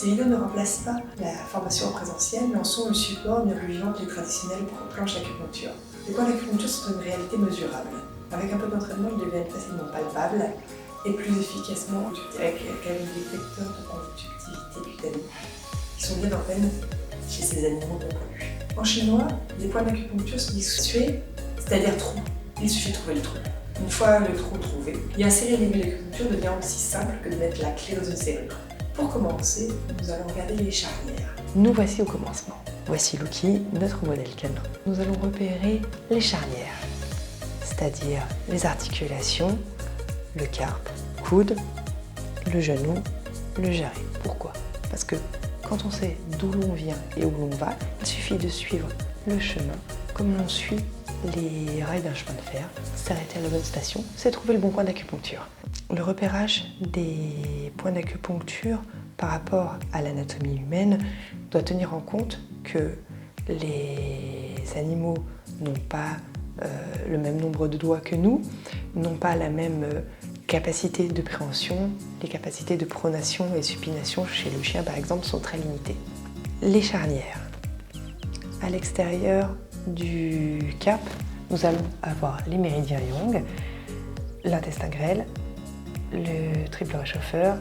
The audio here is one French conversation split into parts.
Ces vidéos ne remplacent pas la formation en présentiel, mais en sont le support mieux vivant que les traditionnelles planches d'acupuncture. Les points d'acupuncture sont une réalité mesurable. Avec un peu d'entraînement, ils deviennent facilement palpables et plus efficacement avec des détecteurs de conductivité cutanée qui sont bien en peine chez ces animaux non connus. En chinois, les points d'acupuncture sont dissociés, c'est-à-dire trous. Il suffit de trouver le trou. Une fois le trou trouvé, y insérer l'aiguille d'acupuncture devient aussi simple que de mettre la clé dans une serrure. Pour commencer, nous allons regarder les charnières. Nous voici au commencement. Voici Lucky, notre modèle canin. Nous allons repérer les charnières, c'est-à-dire les articulations, le carpe, coude, le genou, le jarret. Pourquoi? Parce que quand on sait d'où l'on vient et où l'on va, il suffit de suivre le chemin comme l'on suit les rails d'un chemin de fer. S'arrêter à la bonne station, c'est trouver le bon point d'acupuncture. Le repérage des points d'acupuncture par rapport à l'anatomie humaine doit tenir en compte que les animaux n'ont pas le même nombre de doigts que nous, n'ont pas la même capacité de préhension, les capacités de pronation et supination chez le chien par exemple sont très limitées. Les charnières. À l'extérieur du carpe, nous allons avoir les méridiens Yang, l'intestin grêle, le triple réchauffeur,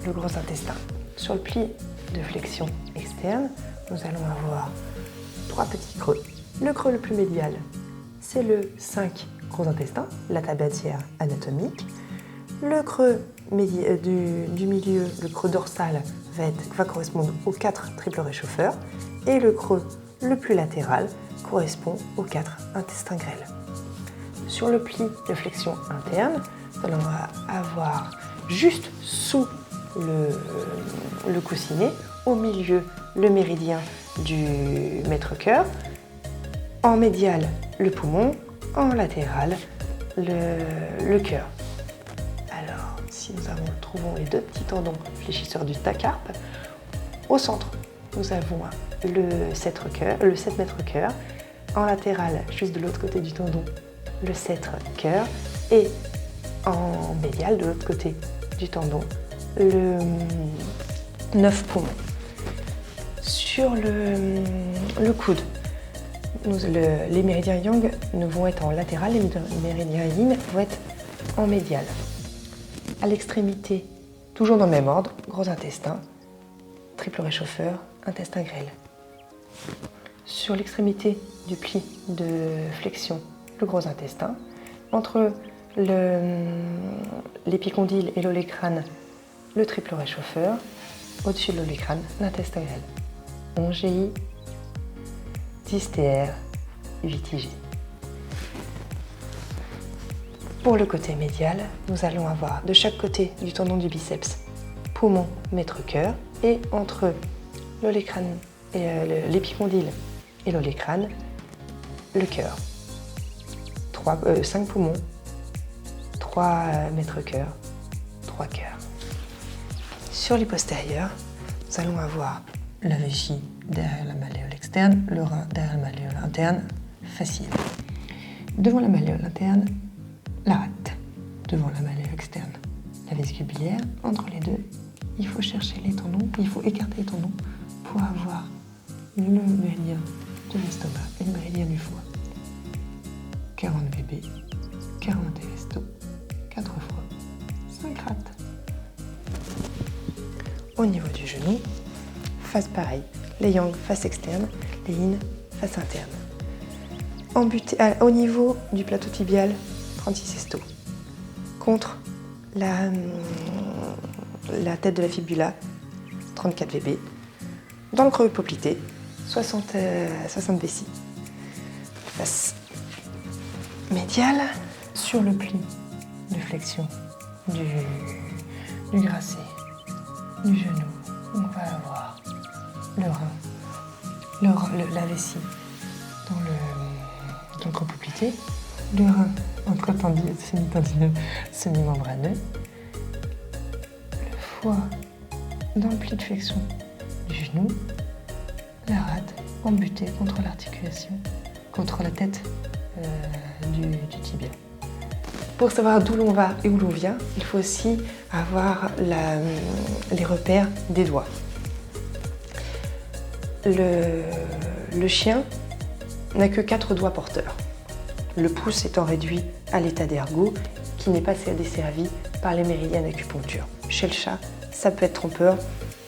le gros intestin. Sur le pli de flexion externe, nous allons avoir 3 petits creux. Le creux le plus médial, c'est le 5 gros intestin, la tabatière anatomique. Le creux du milieu, le creux dorsal, va correspondre aux 4 triples réchauffeurs. Et le creux le plus latéral correspond aux 4 intestins grêles. Sur le pli de flexion interne, nous allons avoir juste sous le coussinet, au milieu le méridien du maître-cœur, en médial le poumon, en latéral le cœur. Alors, si nous trouvons les 2 petits tendons fléchisseurs du carpe, au centre, nous avons le 7 mètre-cœur, en latéral, juste de l'autre côté du tendon, le 7 cœur, et en médial, de l'autre côté du tendon, le 9 poumons. Sur le coude, les méridiens Yang vont être en latéral, les méridiens Yin vont être en médial. À l'extrémité, toujours dans le même ordre, gros intestin, triple réchauffeur, intestin grêle. Sur l'extrémité du pli de flexion, le gros intestin. Entre l'épicondyle et l'olécrâne, le triple réchauffeur. Au-dessus de l'olécrâne, l'intestin grêle. 11 GI, 10 TR, 8 IG. Pour le côté médial, nous allons avoir de chaque côté du tendon du biceps, poumon, maître-cœur, et entre l'olécrâne et l'épicondyle et l'olécrâne, le cœur. 5 poumons, 3 mètres-cœur, 3 cœurs. Sur les postérieurs, nous allons avoir la vessie derrière la malléole externe, le rein derrière la malléole interne, facile. Devant la malléole interne, la rate. Devant la malléole externe, la vessie biliaire. Entre les deux, il faut chercher les tendons, il faut écarter les tendons pour avoir le méridien de l'estomac et le méridien du foie. 40 bébés, 40 estos, 4 fois, 5 rates. Au niveau du genou, face pareil, les yang face externe, les yin face interne. Au niveau du plateau tibial, 36 estos. Contre la tête de la fibula, 34 VB. Dans le creux poplité, 60 vessies. Face médiale, sur le pli de flexion du gracé, du genou, on va avoir le rein, la vessie dans le creux poplité, le rein entre semi-tendineux, semi-membraneux, le foie dans le pli de flexion du genou, la rate embutée contre l'articulation, contre la tête du tibia. Pour savoir d'où l'on va et où l'on vient, il faut aussi avoir les repères des doigts. Le chien n'a que 4 doigts porteurs. Le pouce étant réduit à l'état d'ergot qui n'est pas desservi par les méridiens d'acupuncture. Chez le chat, ça peut être trompeur.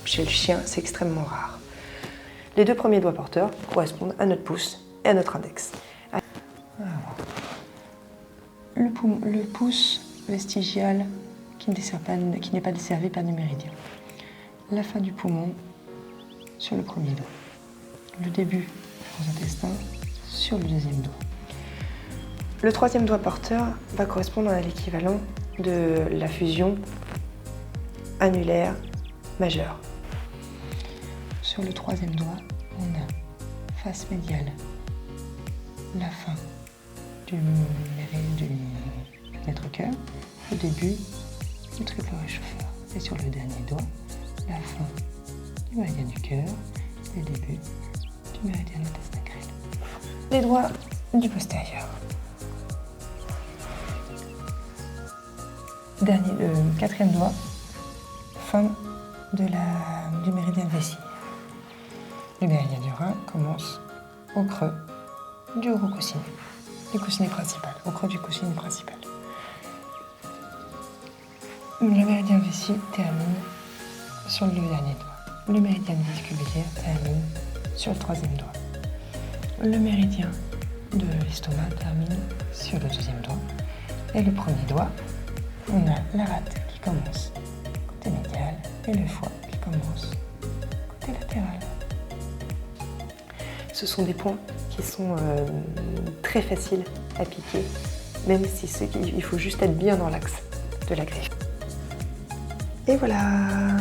Chez le chien, c'est extrêmement rare. Les 2 premiers doigts porteurs correspondent à notre pouce et à notre index. Le pouce vestigial qui n'est pas desservi par des méridiens. La fin du poumon sur le premier doigt. Le début du gros intestin sur le deuxième doigt. Le 3e doigt porteur va correspondre à l'équivalent de la fusion annulaire majeure. Sur le 3e doigt, on a face médiale, la fin du maître-cœur, le début du triple réchauffeur. Et sur le dernier doigt, la fin du méridien du cœur, le début du méridien de l'intestin grêle. Les doigts du postérieur. Le 4e doigt, fin du méridien de vessie. Le méridien du rein commence au creux du gros coussinet, du coussinet principal, au creux du coussinet principal. Le méridien de vessie termine sur le dernier doigt. Le méridien vésiculaire termine sur le 3e doigt. Le méridien de l'estomac termine sur le 2e doigt. Et le premier doigt, on a la rate qui commence côté médial et le foie qui commence côté latéral. Ce sont des points qui sont très faciles à piquer, même si il faut juste être bien dans l'axe de la griffe. Et voilà!